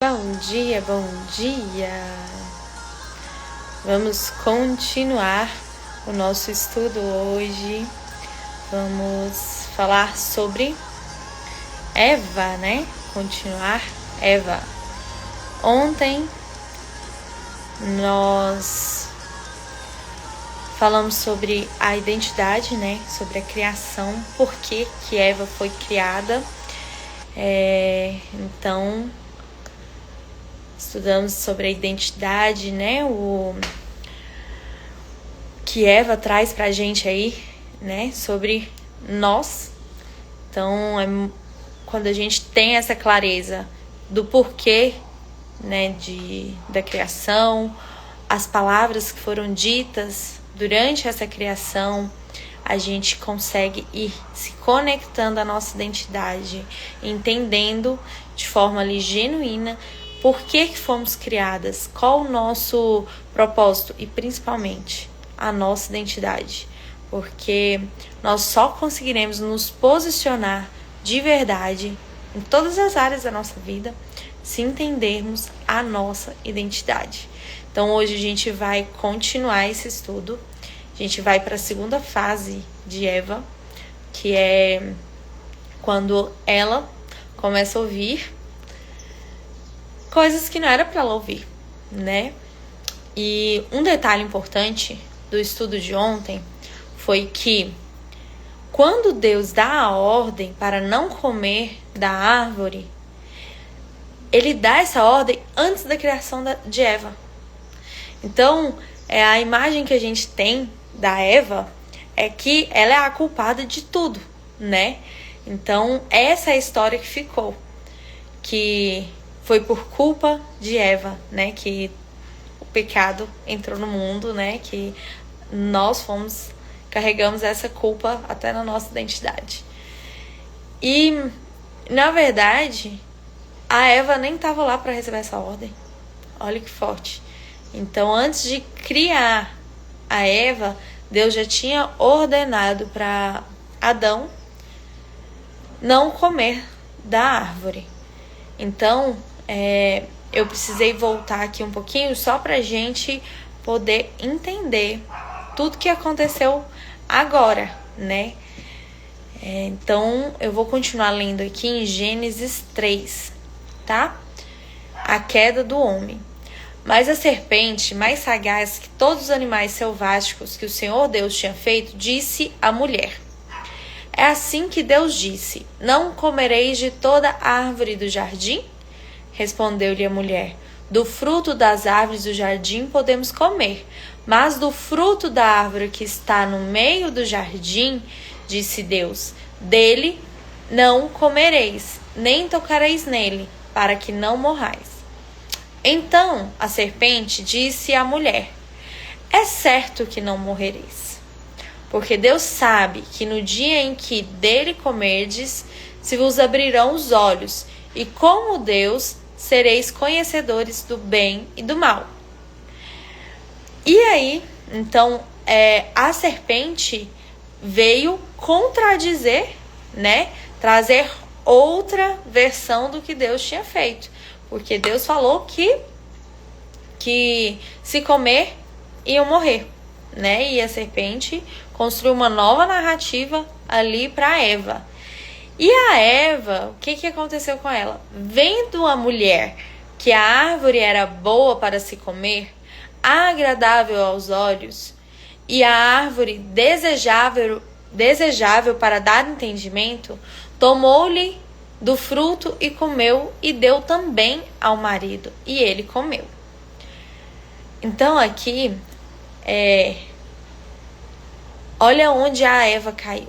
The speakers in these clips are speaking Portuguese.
Bom dia, bom dia! Vamos continuar o nosso estudo hoje. Vamos falar sobre Eva, né? Continuar Eva. Ontem nós falamos sobre a identidade, né? Sobre a criação, por que Eva foi criada. Então, estudamos sobre a identidade, né? O que Eva traz pra gente aí, né? Sobre nós. Então, quando a gente tem essa clareza do porquê, né? Da criação, as palavras que foram ditas durante essa criação, a gente consegue ir se conectando à nossa identidade, entendendo de forma ali genuína por que fomos criadas, qual o nosso propósito e principalmente a nossa identidade. Porque nós só conseguiremos nos posicionar de verdade em todas as áreas da nossa vida se entendermos a nossa identidade. Então hoje a gente vai continuar esse estudo. A gente vai para a segunda fase de Eva, que é quando ela começa a ouvir coisas que não era para ela ouvir, né? E um detalhe importante do estudo de ontem foi que quando Deus dá a ordem para não comer da árvore, ele dá essa ordem antes da criação de Eva. Então, a imagem que a gente tem da Eva é que ela é a culpada de tudo, né? Então, essa é a história que ficou, que foi por culpa de Eva, né? Que o pecado entrou no mundo, né? Que nós carregamos essa culpa até na nossa identidade. E, na verdade, a Eva nem estava lá para receber essa ordem. Olha que forte. Então, antes de criar a Eva, Deus já tinha ordenado para Adão não comer da árvore. Então, eu precisei voltar aqui um pouquinho só para a gente poder entender tudo que aconteceu agora, né? Então, eu vou continuar lendo aqui em Gênesis 3, tá? A queda do homem. Mas a serpente, mais sagaz que todos os animais selváticos que o Senhor Deus tinha feito, disse à mulher: é assim que Deus disse: não comereis de toda árvore do jardim? Respondeu-lhe a mulher: do fruto das árvores do jardim podemos comer, mas do fruto da árvore que está no meio do jardim, disse Deus, dele não comereis, nem tocareis nele, para que não morrais. Então a serpente disse à mulher: é certo que não morrereis, porque Deus sabe que no dia em que dele comerdes, se vos abrirão os olhos, e como Deus sereis conhecedores do bem e do mal. E aí, então, a serpente veio contradizer, né? Trazer outra versão do que Deus tinha feito. Porque Deus falou que se comer, iam morrer, né? E a serpente construiu uma nova narrativa ali para Eva. E a Eva, o que aconteceu com ela? Vendo a mulher que a árvore era boa para se comer, agradável aos olhos, e a árvore desejável para dar entendimento, tomou-lhe do fruto e comeu, e deu também ao marido, e ele comeu. Então aqui, olha onde a Eva caiu.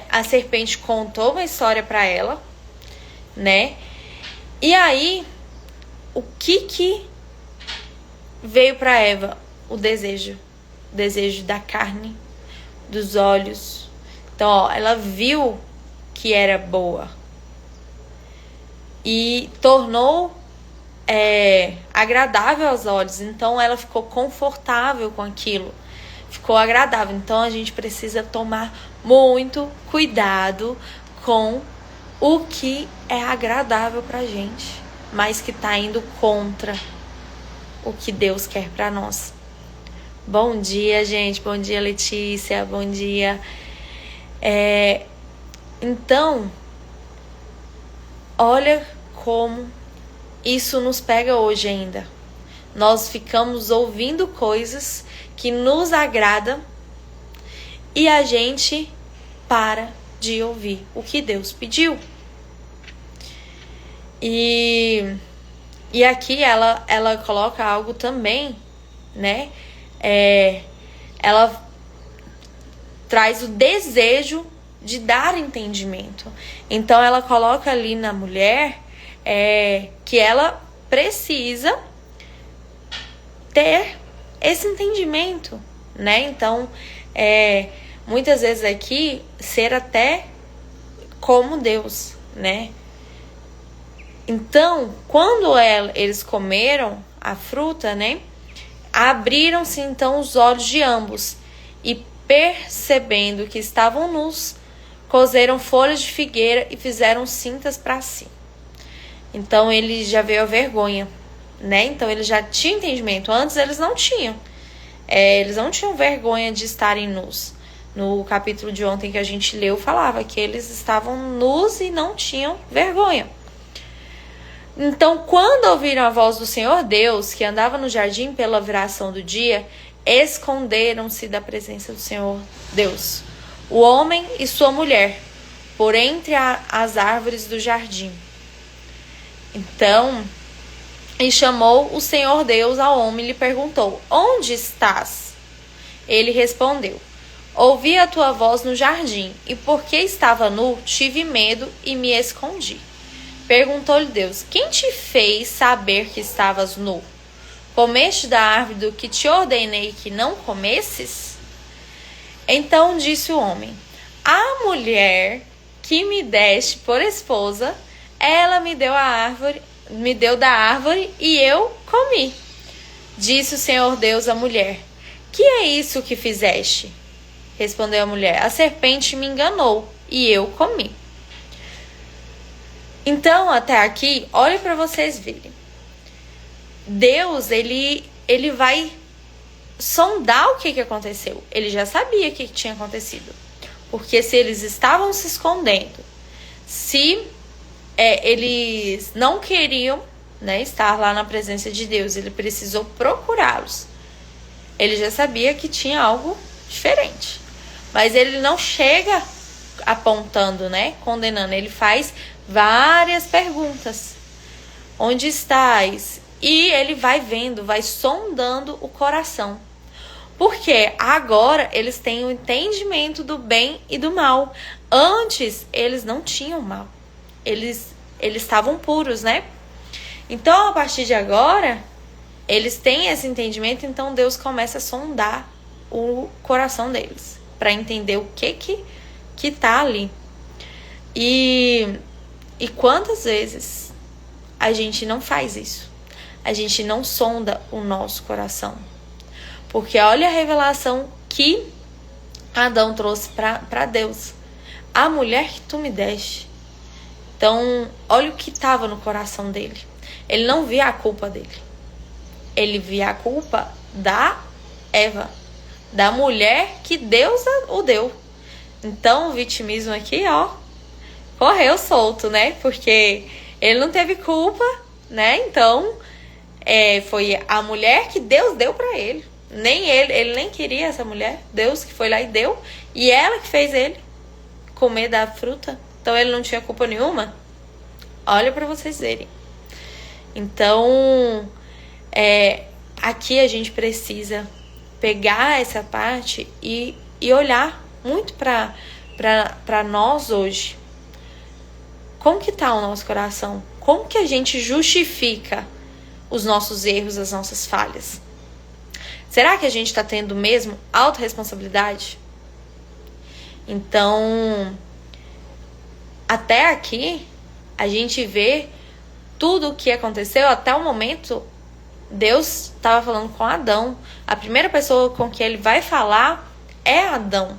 A serpente contou uma história para ela, né? E aí, o que veio para Eva? O desejo da carne, dos olhos. Então, ó, ela viu que era boa e tornou agradável aos olhos. Então ela ficou confortável com aquilo, ficou agradável. Então a gente precisa tomar muito cuidado com o que é agradável pra gente, mas que está indo contra o que Deus quer para nós. Bom dia, gente. Bom dia, Letícia. Bom dia. Então, olha como isso nos pega hoje ainda. Nós ficamos ouvindo coisas que nos agradam e a gente para de ouvir o que Deus pediu. E aqui ela coloca algo também, né? Ela traz o desejo de dar entendimento. Então ela coloca ali na mulher que ela precisa ter esse entendimento, né? Então, muitas vezes aqui, ser até como Deus, né? Então, quando eles comeram a fruta, né? Abriram-se então os olhos de ambos e, percebendo que estavam nus, coseram folhas de figueira e fizeram cintas para si. Então, ele já veio a vergonha, né? Então, ele já tinha entendimento. Antes, eles não tinham. Eles não tinham vergonha de estarem nus. No capítulo de ontem que a gente leu, falava que eles estavam nus e não tinham vergonha. Então, quando ouviram a voz do Senhor Deus, que andava no jardim pela viração do dia, esconderam-se da presença do Senhor Deus, o homem e sua mulher, por entre as árvores do jardim. Então, e chamou o Senhor Deus ao homem e lhe perguntou: onde estás? Ele respondeu: ouvi a tua voz no jardim, e porque estava nu, tive medo e me escondi. Perguntou-lhe Deus: quem te fez saber que estavas nu? Comeste da árvore do que te ordenei que não comesses? Então disse o homem: a mulher que me deste por esposa, ela me deu da árvore e eu comi. Disse o Senhor Deus à mulher: que é isso que fizeste? Respondeu a mulher: a serpente me enganou e eu comi. Então, até aqui, olhem para vocês verem. Deus, ele vai sondar o que aconteceu. Ele já sabia o que tinha acontecido. Porque se eles estavam se escondendo, se eles não queriam, né, estar lá na presença de Deus, ele precisou procurá-los. Ele já sabia que tinha algo diferente. Mas ele não chega apontando, né, condenando. Ele faz várias perguntas. Onde estás? E ele vai vendo, vai sondando o coração. Porque agora eles têm o entendimento do bem e do mal. Antes, eles não tinham mal. Eles estavam puros, né? Então, a partir de agora, eles têm esse entendimento. Então, Deus começa a sondar o coração deles, para entender o que tá ali. E quantas vezes a gente não faz isso? A gente não sonda o nosso coração. Porque olha a revelação que Adão trouxe para Deus. A mulher que tu me deste. Então, olha o que estava no coração dele. Ele não via a culpa dele. Ele via a culpa da Eva, da mulher que Deus o deu. Então, o vitimismo aqui, correu solto, né? Porque ele não teve culpa, né? Então, foi a mulher que Deus deu para ele. Nem ele nem queria essa mulher. Deus que foi lá e deu. E ela que fez ele comer da fruta. Então, ele não tinha culpa nenhuma. Olha para vocês verem. Então, aqui a gente precisa pegar essa parte e olhar muito para nós hoje. Como que tá o nosso coração? Como que a gente justifica os nossos erros, as nossas falhas? Será que a gente está tendo mesmo autorresponsabilidade? Então, até aqui, a gente vê tudo o que aconteceu. Até o momento, Deus estava falando com Adão. A primeira pessoa com que ele vai falar é Adão.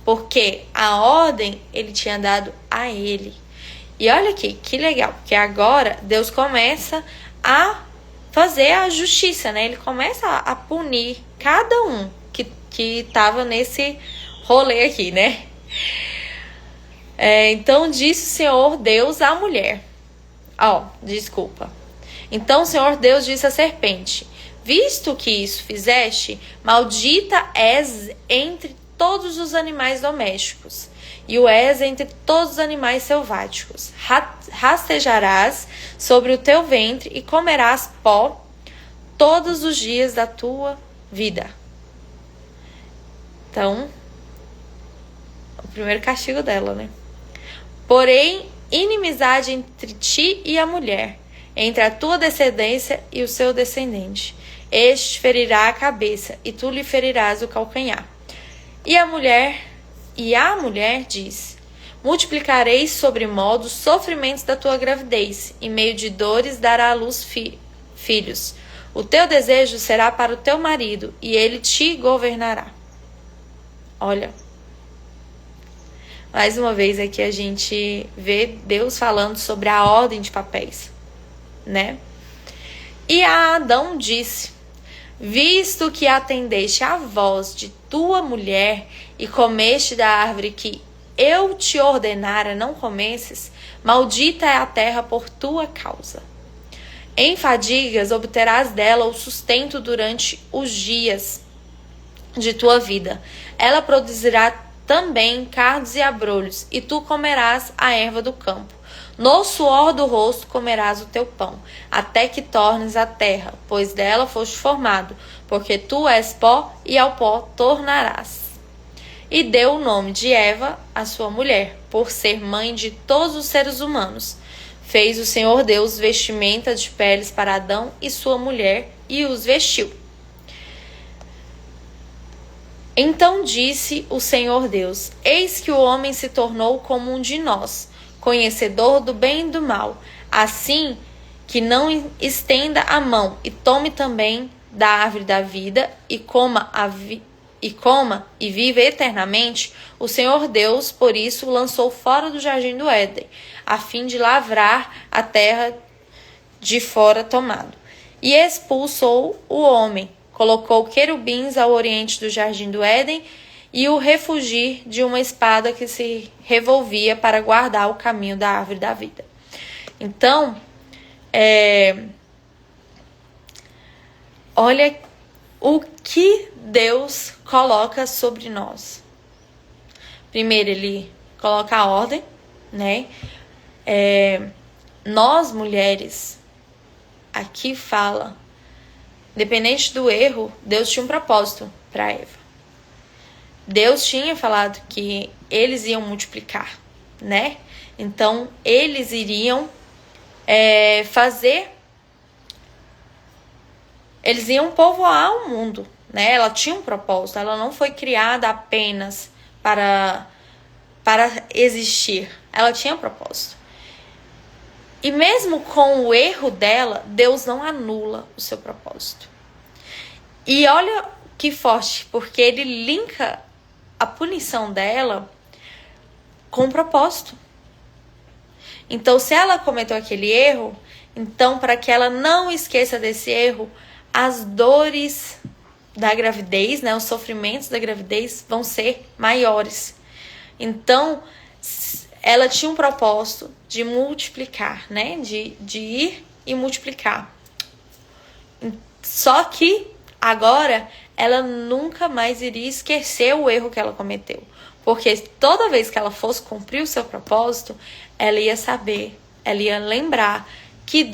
Porque a ordem ele tinha dado a ele. E olha aqui, que legal, porque agora Deus começa a fazer a justiça, né? Ele começa a punir cada um que estava nesse rolê aqui, né? Então disse o Senhor Deus à mulher. Desculpa. Então o Senhor Deus disse à serpente: visto que isso fizeste, maldita és entre todos os animais domésticos, e o és entre todos os animais selváticos. Rastejarás sobre o teu ventre e comerás pó todos os dias da tua vida. Então, o primeiro castigo dela, né? Porém, inimizade entre ti e a mulher, entre a tua descendência e o seu descendente. Este ferirá a cabeça, e tu lhe ferirás o calcanhar. E a mulher diz: multiplicarei sobremodo os sofrimentos da tua gravidez, em meio de dores dará à luz filhos. O teu desejo será para o teu marido, e ele te governará. Olha, mais uma vez aqui a gente vê Deus falando sobre a ordem de papéis, né? E a Adão disse: visto que atendeste à voz de tua mulher e comeste da árvore que eu te ordenara não comesses, maldita é a terra por tua causa. Em fadigas obterás dela o sustento durante os dias de tua vida. Ela produzirá também cardos e abrolhos, e tu comerás a erva do campo. No suor do rosto comerás o teu pão, até que tornes a terra, pois dela foste formado, porque tu és pó, e ao pó tornarás. E deu o nome de Eva à sua mulher, por ser mãe de todos os seres humanos. Fez o Senhor Deus vestimenta de peles para Adão e sua mulher, e os vestiu. Então disse o Senhor Deus: eis que o homem se tornou como um de nós, conhecedor do bem e do mal, assim que não estenda a mão e tome também da árvore da vida e coma e viva eternamente. O Senhor Deus, por isso, o lançou fora do jardim do Éden, a fim de lavrar a terra de fora tomado. E expulsou o homem, colocou querubins ao oriente do jardim do Éden e o refugir de uma espada que se revolvia para guardar o caminho da árvore da vida. Então, olha o que Deus coloca sobre nós. Primeiro, ele coloca a ordem, né? Nós, mulheres, aqui fala, independente do erro, Deus tinha um propósito para Eva. Deus tinha falado que eles iam multiplicar, né? Então, eles iriam eles iam povoar o mundo, né? Ela tinha um propósito, ela não foi criada apenas para existir. Ela tinha um propósito. E mesmo com o erro dela, Deus não anula o seu propósito. E olha que forte, porque ele linka a punição dela com o propósito. Então, se ela cometeu aquele erro, então, para que ela não esqueça desse erro, as dores da gravidez, né, os sofrimentos da gravidez vão ser maiores. Então, ela tinha um propósito de multiplicar, né, de ir e multiplicar. Só que agora ela nunca mais iria esquecer o erro que ela cometeu. Porque toda vez que ela fosse cumprir o seu propósito, ela ia saber, ela ia lembrar que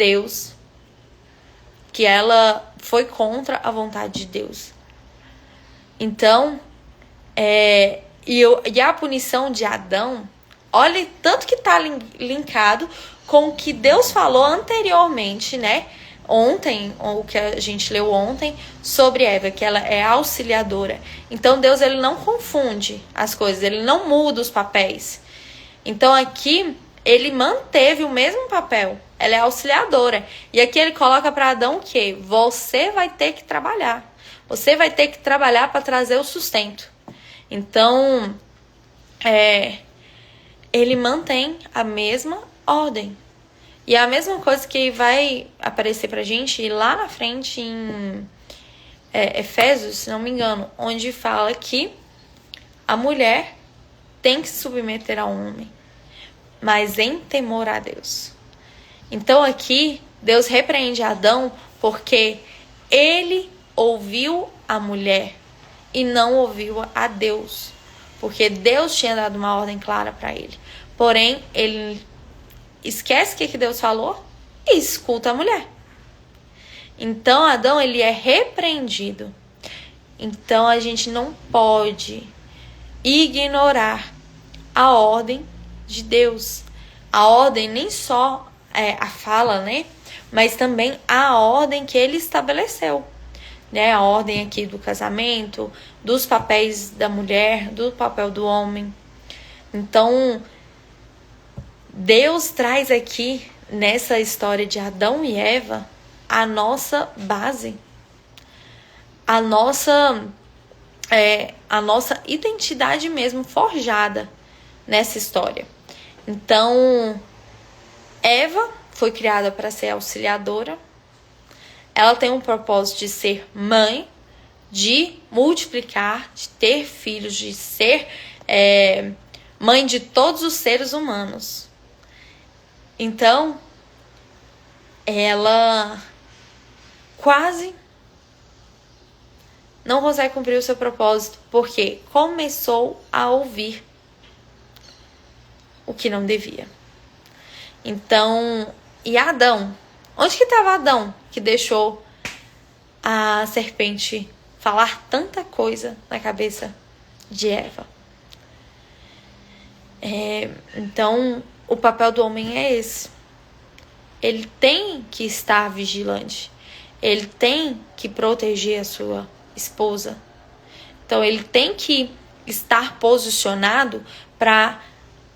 ela foi contra a vontade de Deus. Então, e a punição de Adão, olha, tanto que está linkado com o que Deus falou anteriormente, né? Ontem, o que a gente leu ontem, sobre Eva, que ela é auxiliadora. Então, Deus, ele não confunde as coisas, ele não muda os papéis. Então, aqui, ele manteve o mesmo papel. Ela é auxiliadora. E aqui ele coloca para Adão o quê? Você vai ter que trabalhar. Você vai ter que trabalhar para trazer o sustento. Então, ele mantém a mesma ordem. E é a mesma coisa que vai aparecer pra gente lá na frente em Efésios, se não me engano, onde fala que a mulher tem que se submeter ao homem, mas em temor a Deus. Então aqui, Deus repreende Adão porque ele ouviu a mulher e não ouviu a Deus. Porque Deus tinha dado uma ordem clara para ele. Porém, ele esquece o que Deus falou e escuta a mulher. Então, Adão, ele é repreendido. Então, a gente não pode ignorar a ordem de Deus. A ordem nem só a fala, né? Mas também a ordem que ele estabeleceu. Né? A ordem aqui do casamento, dos papéis da mulher, do papel do homem. Então, Deus traz aqui, nessa história de Adão e Eva, a nossa base. A nossa identidade mesmo forjada nessa história. Então, Eva foi criada para ser auxiliadora. Ela tem um propósito de ser mãe, de multiplicar, de ter filhos, de ser mãe de todos os seres humanos. Então, ela quase não consegue cumprir o seu propósito, porque começou a ouvir o que não devia. Então, e Adão? Onde que estava Adão que deixou a serpente falar tanta coisa na cabeça de Eva? Então, o papel do homem é esse. Ele tem que estar vigilante. Ele tem que proteger a sua esposa. Então, ele tem que estar posicionado para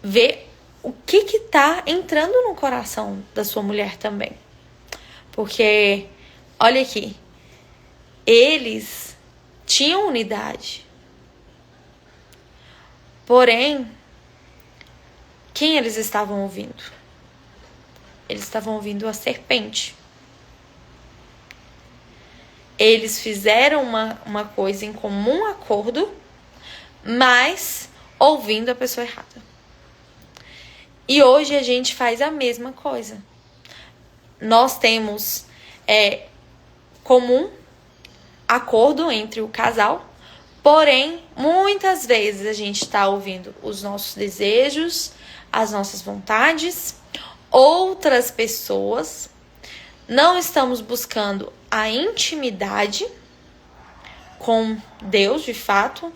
ver o que está entrando no coração da sua mulher também. Porque, olha aqui, eles tinham unidade. Porém, quem eles estavam ouvindo? Eles estavam ouvindo a serpente. Eles fizeram uma coisa em comum acordo, mas ouvindo a pessoa errada. E hoje a gente faz a mesma coisa. Nós temos comum acordo entre o casal, porém, muitas vezes a gente está ouvindo os nossos desejos, as nossas vontades, outras pessoas. Não estamos buscando a intimidade com Deus, de fato,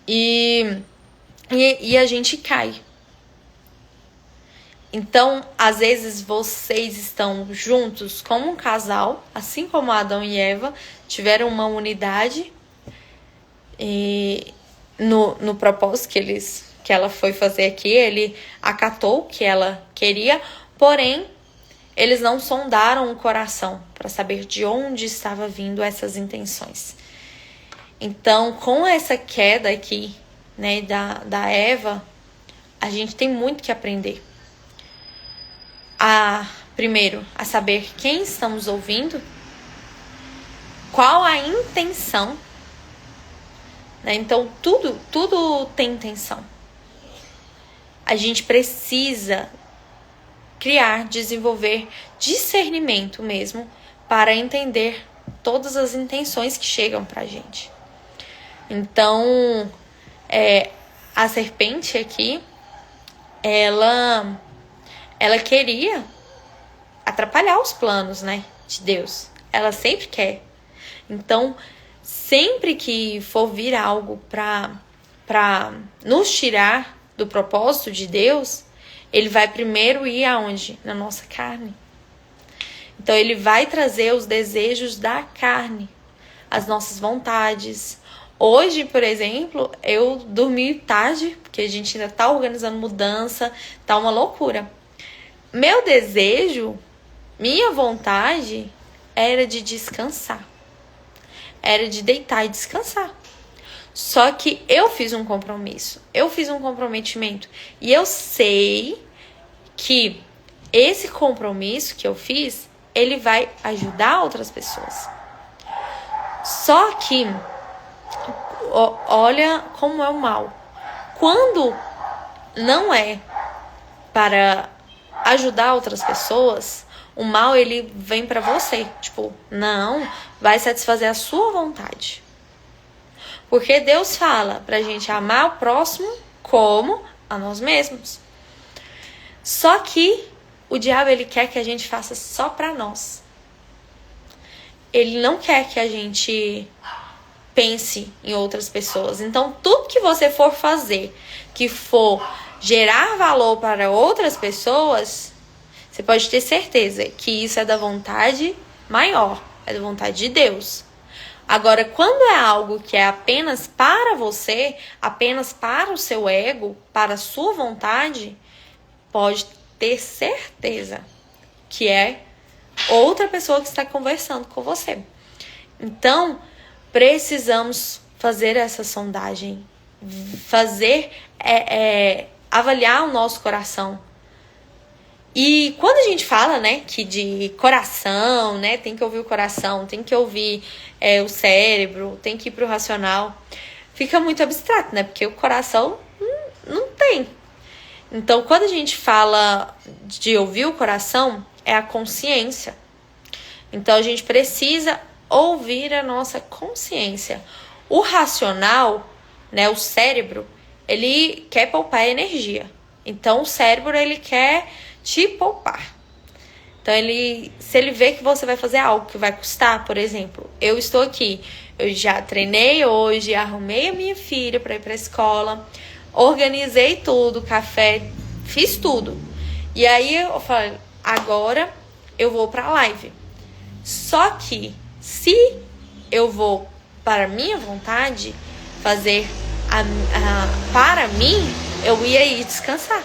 e a gente cai. Então, às vezes, vocês estão juntos como um casal, assim como Adão e Eva tiveram uma unidade no propósito que ela foi fazer aqui. Ele acatou o que ela queria, porém, eles não sondaram o coração para saber de onde estava vindo essas intenções. Então, com essa queda aqui, né, da Eva, a gente tem muito que aprender. Primeiro, a saber quem estamos ouvindo, qual a intenção, né? Então, tudo tem intenção. A gente precisa desenvolver discernimento mesmo para entender todas as intenções que chegam pra gente. Então, a serpente aqui, ela queria atrapalhar os planos, né, de Deus. Ela sempre quer. Então, sempre que for vir algo para nos tirar do propósito de Deus, ele vai primeiro ir aonde? Na nossa carne. Então, ele vai trazer os desejos da carne, as nossas vontades. Hoje, por exemplo, eu dormi tarde, porque a gente ainda tá organizando mudança, tá uma loucura. Meu desejo, minha vontade era de descansar. Era de deitar e descansar. Só que eu fiz um compromisso. Eu fiz um comprometimento. E eu sei que esse compromisso que eu fiz, ele vai ajudar outras pessoas. Só que, olha como é o mal. Quando não é para ajudar outras pessoas, o mal, ele vem para você. Tipo, não, vai satisfazer a sua vontade. Porque Deus fala pra gente amar o próximo como a nós mesmos. Só que o diabo, ele quer que a gente faça só pra nós. Ele não quer que a gente pense em outras pessoas. Então, tudo que você for fazer, que for gerar valor para outras pessoas, você pode ter certeza que isso é da vontade maior, é da vontade de Deus. Agora, quando é algo que é apenas para você, apenas para o seu ego, para a sua vontade, pode ter certeza que é outra pessoa que está conversando com você. Então, precisamos fazer essa sondagem, avaliar o nosso coração. E quando a gente fala, né, que de coração, né, tem que ouvir o coração, tem que ouvir o cérebro, tem que ir pro racional, fica muito abstrato, né, porque o coração não tem. Então, quando a gente fala de ouvir o coração, é a consciência. Então, a gente precisa ouvir a nossa consciência. O racional, né, o cérebro, ele quer poupar energia. Então, o cérebro, ele quer te poupar. Então, se ele vê que você vai fazer algo que vai custar, por exemplo, eu estou aqui, eu já treinei hoje, arrumei a minha filha para ir para a escola, organizei tudo, café, fiz tudo. E aí eu falei, agora eu vou para a live. Só que se eu vou para a minha vontade, fazer para mim, eu ia ir descansar.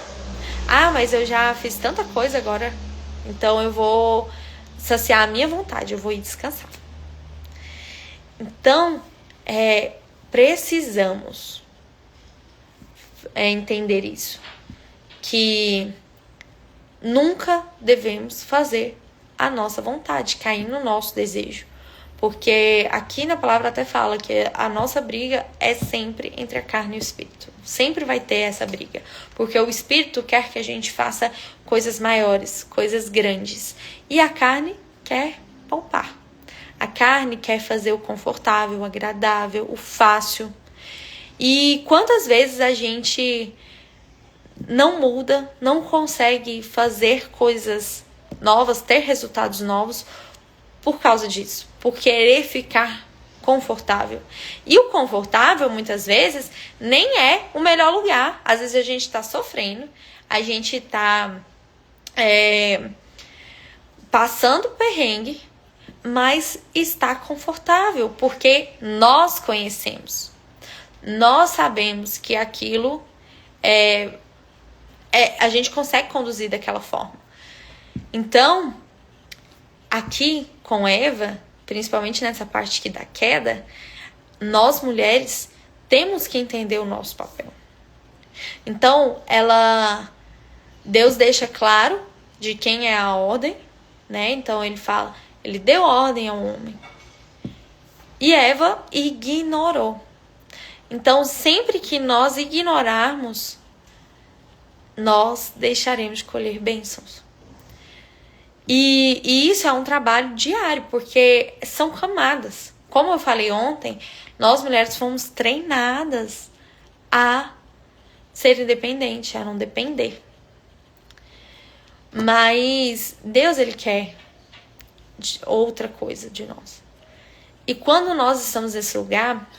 Ah, mas eu já fiz tanta coisa agora, então eu vou saciar a minha vontade, eu vou ir descansar. Então, precisamos entender isso, que nunca devemos fazer a nossa vontade, cair no nosso desejo. Porque aqui na palavra até fala que a nossa briga é sempre entre a carne e o espírito. Sempre vai ter essa briga. Porque o espírito quer que a gente faça coisas maiores, coisas grandes. E a carne quer poupar. A carne quer fazer o confortável, o agradável, o fácil. E quantas vezes a gente não muda, não consegue fazer coisas novas, ter resultados novos por causa disso, por querer ficar confortável. E o confortável, muitas vezes, nem é o melhor lugar. Às vezes a gente está sofrendo, a gente está passando perrengue, mas está confortável, porque nós conhecemos. Nós sabemos que aquilo a gente consegue conduzir daquela forma. Então, aqui com Eva, principalmente nessa parte aqui da queda, nós mulheres temos que entender o nosso papel. Então, Deus deixa claro de quem é a ordem, né? Então ele fala, ele deu ordem ao homem. E Eva ignorou. Então, sempre que nós ignorarmos, nós deixaremos de colher bênçãos. E isso é um trabalho diário, porque são camadas. Como eu falei ontem, nós mulheres fomos treinadas a ser independente, a não depender. Mas Deus, ele quer outra coisa de nós. E quando nós estamos nesse lugar,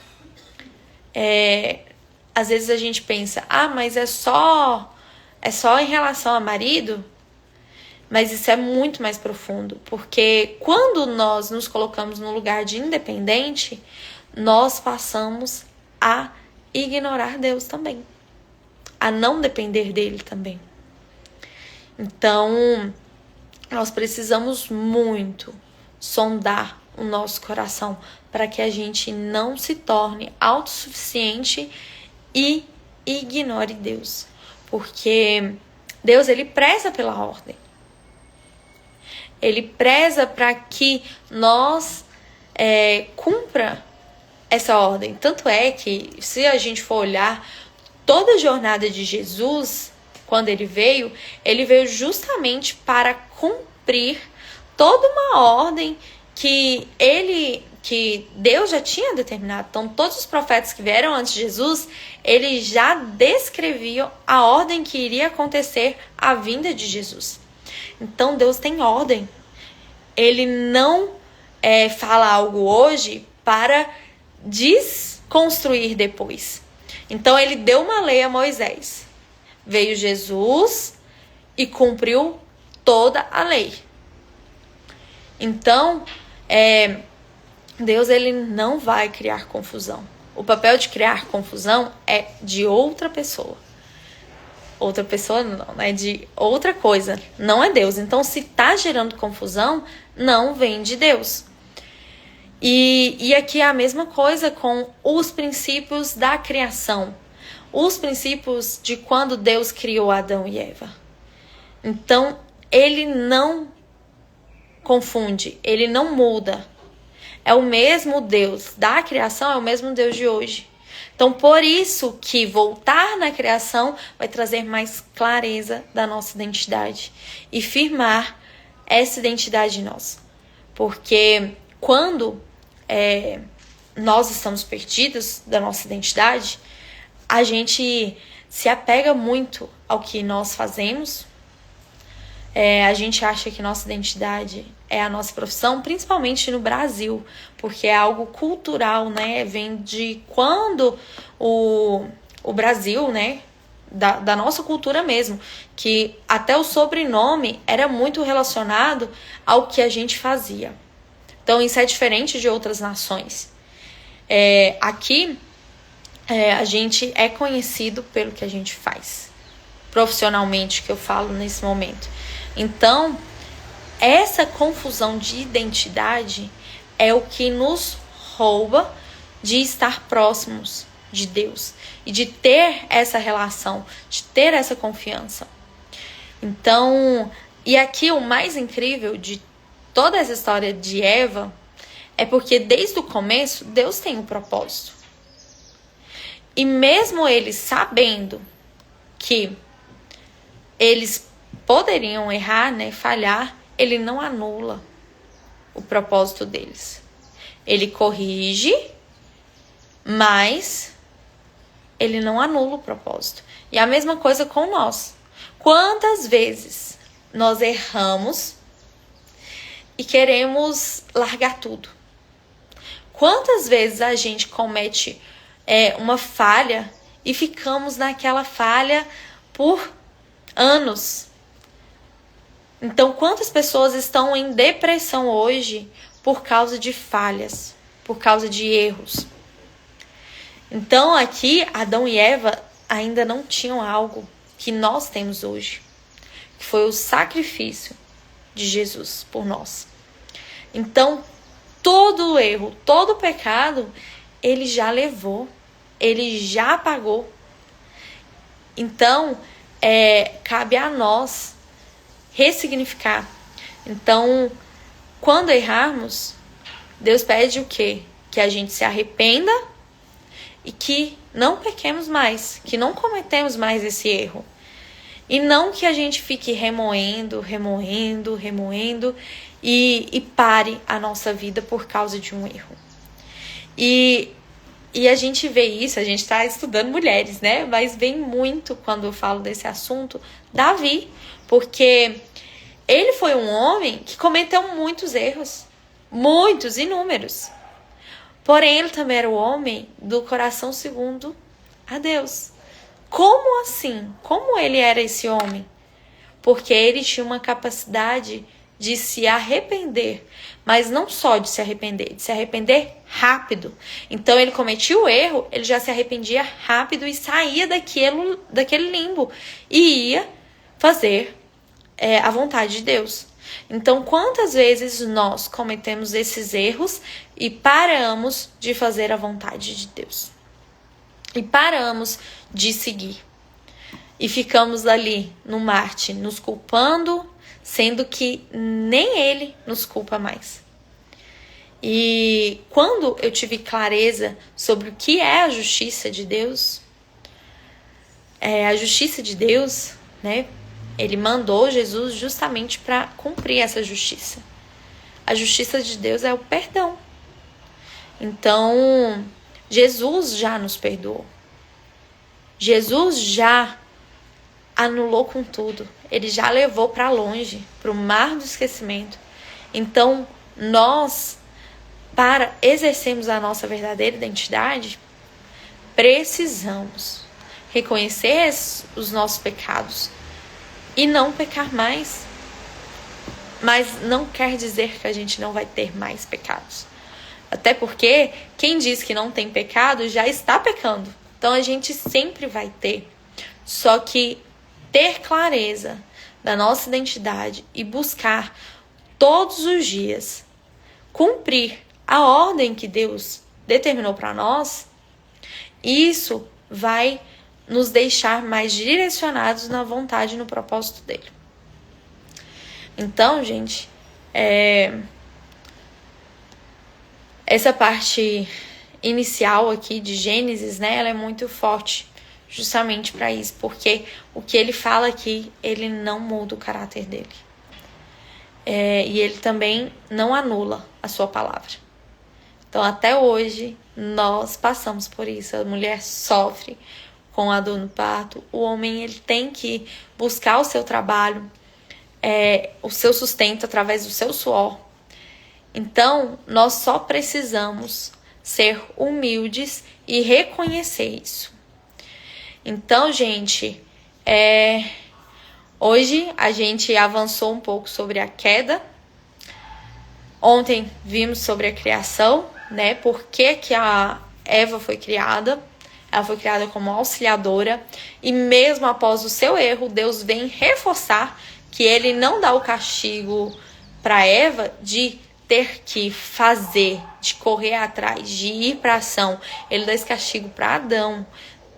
às vezes a gente pensa, mas é só em relação a marido. Mas isso é muito mais profundo, porque quando nós nos colocamos no lugar de independente, nós passamos a ignorar Deus também, a não depender dele também. Então, nós precisamos muito sondar o nosso coração para que a gente não se torne autossuficiente e ignore Deus. Porque Deus, ele preza pela ordem. Ele preza para que nós cumpra essa ordem. Tanto é que, se a gente for olhar toda a jornada de Jesus, quando ele veio justamente para cumprir toda uma ordem que Deus já tinha determinado. Então, todos os profetas que vieram antes de Jesus, eles já descreviam a ordem que iria acontecer à vinda de Jesus. Então, Deus tem ordem. Ele não fala algo hoje para desconstruir depois. Então, ele deu uma lei a Moisés. Veio Jesus e cumpriu toda a lei. Então, Deus, ele não vai criar confusão. O papel de criar confusão é de outra pessoa. Outra pessoa não, é de outra coisa. Não é Deus. Então, se está gerando confusão, não vem de Deus. E aqui é a mesma coisa com os princípios da criação. Os princípios de quando Deus criou Adão e Eva. Então, ele não confunde, ele não muda. É o mesmo Deus da criação, é o mesmo Deus de hoje. Então, por isso que voltar na criação vai trazer mais clareza da nossa identidade e firmar essa identidade em nós. Porque quando nós estamos perdidos da nossa identidade, a gente se apega muito ao que nós fazemos. A gente acha que nossa identidade é a nossa profissão, principalmente no Brasil, porque é algo cultural, né? Vem de quando o Brasil, né? Da nossa cultura mesmo, que até o sobrenome era muito relacionado ao que a gente fazia. Então, isso é diferente de outras nações. Aqui, a gente é conhecido pelo que a gente faz, profissionalmente, que eu falo nesse momento. Então, essa confusão de identidade é o que nos rouba de estar próximos de Deus e de ter essa relação, de ter essa confiança. Então, e aqui o mais incrível de toda essa história de Eva é porque desde o começo Deus tem um propósito. E mesmo eles sabendo que eles poderiam errar, né, falhar, ele não anula o propósito deles. Ele corrige, mas ele não anula o propósito. E a mesma coisa com nós. Quantas vezes nós erramos e queremos largar tudo? Quantas vezes a gente comete uma falha e ficamos naquela falha por anos? Então, quantas pessoas estão em depressão hoje por causa de falhas, por causa de erros? Então, aqui, Adão e Eva ainda não tinham algo que nós temos hoje, que foi o sacrifício de Jesus por nós. Então, todo o erro, todo o pecado, ele já levou, ele já pagou. Então, cabe a nós ressignificar. Então, quando errarmos, Deus pede o quê? Que a gente se arrependa e que não pequemos mais, que não cometemos mais esse erro. E não que a gente fique remoendo e pare a nossa vida por causa de um erro. E a gente vê isso, a gente está estudando mulheres, né? Mas vem muito, quando eu falo desse assunto, Davi. Porque ele foi um homem que cometeu muitos erros. Muitos, inúmeros. Porém, ele também era o homem do coração segundo a Deus. Como assim? Como ele era esse homem? Porque ele tinha uma capacidade de se arrepender. Mas não só de se arrepender rápido. Então, ele cometia o erro, ele já se arrependia rápido e saía daquele limbo. E ia fazer a vontade de Deus. Então, quantas vezes nós cometemos esses erros e paramos de fazer a vontade de Deus? E paramos de seguir. e ficamos ali no Marte nos culpando, sendo que nem ele nos culpa mais. E quando eu tive clareza sobre o que é a justiça de Deus, a justiça de Deus, né? Ele mandou Jesus justamente para cumprir essa justiça. A justiça de Deus é o perdão. Então, Jesus já nos perdoou. Jesus já anulou com tudo. Ele já levou para longe, para o mar do esquecimento. Então, nós, para exercermos a nossa verdadeira identidade, precisamos reconhecer os nossos pecados e não pecar mais. Mas não quer dizer que a gente não vai ter mais pecados. Até porque quem diz que não tem pecado já está pecando. Então a gente sempre vai ter. Só que ter clareza da nossa identidade e buscar todos os dias cumprir a ordem que Deus determinou para nós, isso vai nos deixar mais direcionados na vontade e no propósito dele. Então, gente, essa parte inicial aqui de Gênesis, né, ela é muito forte justamente para isso, porque o que ele fala aqui, ele não muda o caráter dele. E ele também não anula a sua palavra. Então, até hoje, nós passamos por isso. A mulher sofre com a dor no parto. O homem, ele tem que buscar o seu trabalho, o seu sustento através do seu suor. Então, nós só precisamos ser humildes e reconhecer isso. Então, gente, hoje a gente avançou um pouco sobre a queda. Ontem vimos sobre a criação, né? Por que a Eva foi criada? Ela foi criada como auxiliadora. E mesmo após o seu erro, Deus vem reforçar que ele não dá o castigo para Eva de ter que fazer, de correr atrás, de ir para ação. Ele dá esse castigo para Adão.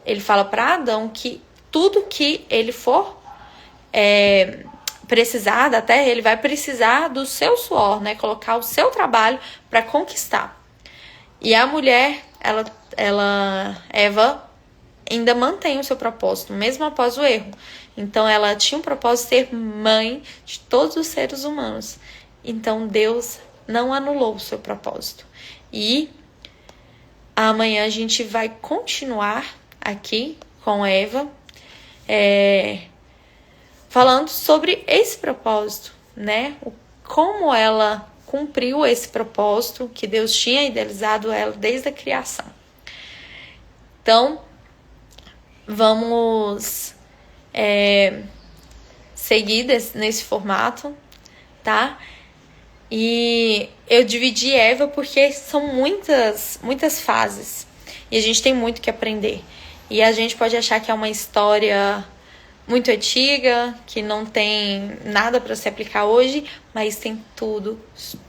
Ele fala para Adão que tudo que ele for precisar da terra, ele vai precisar do seu suor, né? Colocar o seu trabalho para conquistar. E a mulher, Eva, ainda mantém o seu propósito, mesmo após o erro. Então, ela tinha um propósito de ser mãe de todos os seres humanos. Então, Deus não anulou o seu propósito. E amanhã a gente vai continuar aqui com Eva, falando sobre esse propósito, né? Como ela cumpriu esse propósito que Deus tinha idealizado ela desde a criação. Então, vamos seguir nesse formato, tá? E eu dividi Eva porque são muitas fases e a gente tem muito que aprender. E a gente pode achar que é uma história muito antiga, que não tem nada para se aplicar hoje, mas tem tudo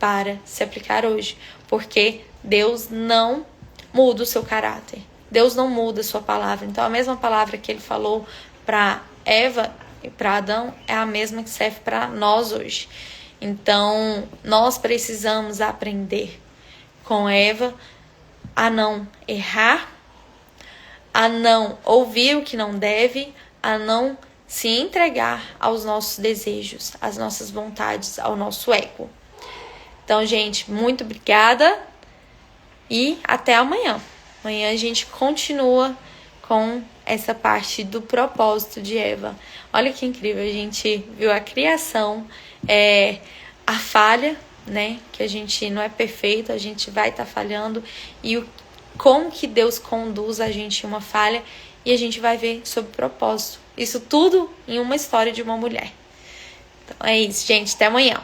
para se aplicar hoje, porque Deus não muda o seu caráter, Deus não muda a sua palavra. Então a mesma palavra que ele falou para Eva e para Adão é a mesma que serve para nós hoje. Então nós precisamos aprender com Eva a não errar, a não ouvir o que não deve, a não se entregar aos nossos desejos, às nossas vontades, ao nosso ego. Então, gente, muito obrigada e até amanhã. Amanhã a gente continua com essa parte do propósito de Eva. Olha que incrível, a gente viu a criação, a falha, né? Que a gente não é perfeito, a gente vai estar falhando, e como que Deus conduz a gente em uma falha, e a gente vai ver sobre o propósito. Isso tudo em uma história de uma mulher. Então é isso, gente. Até amanhã.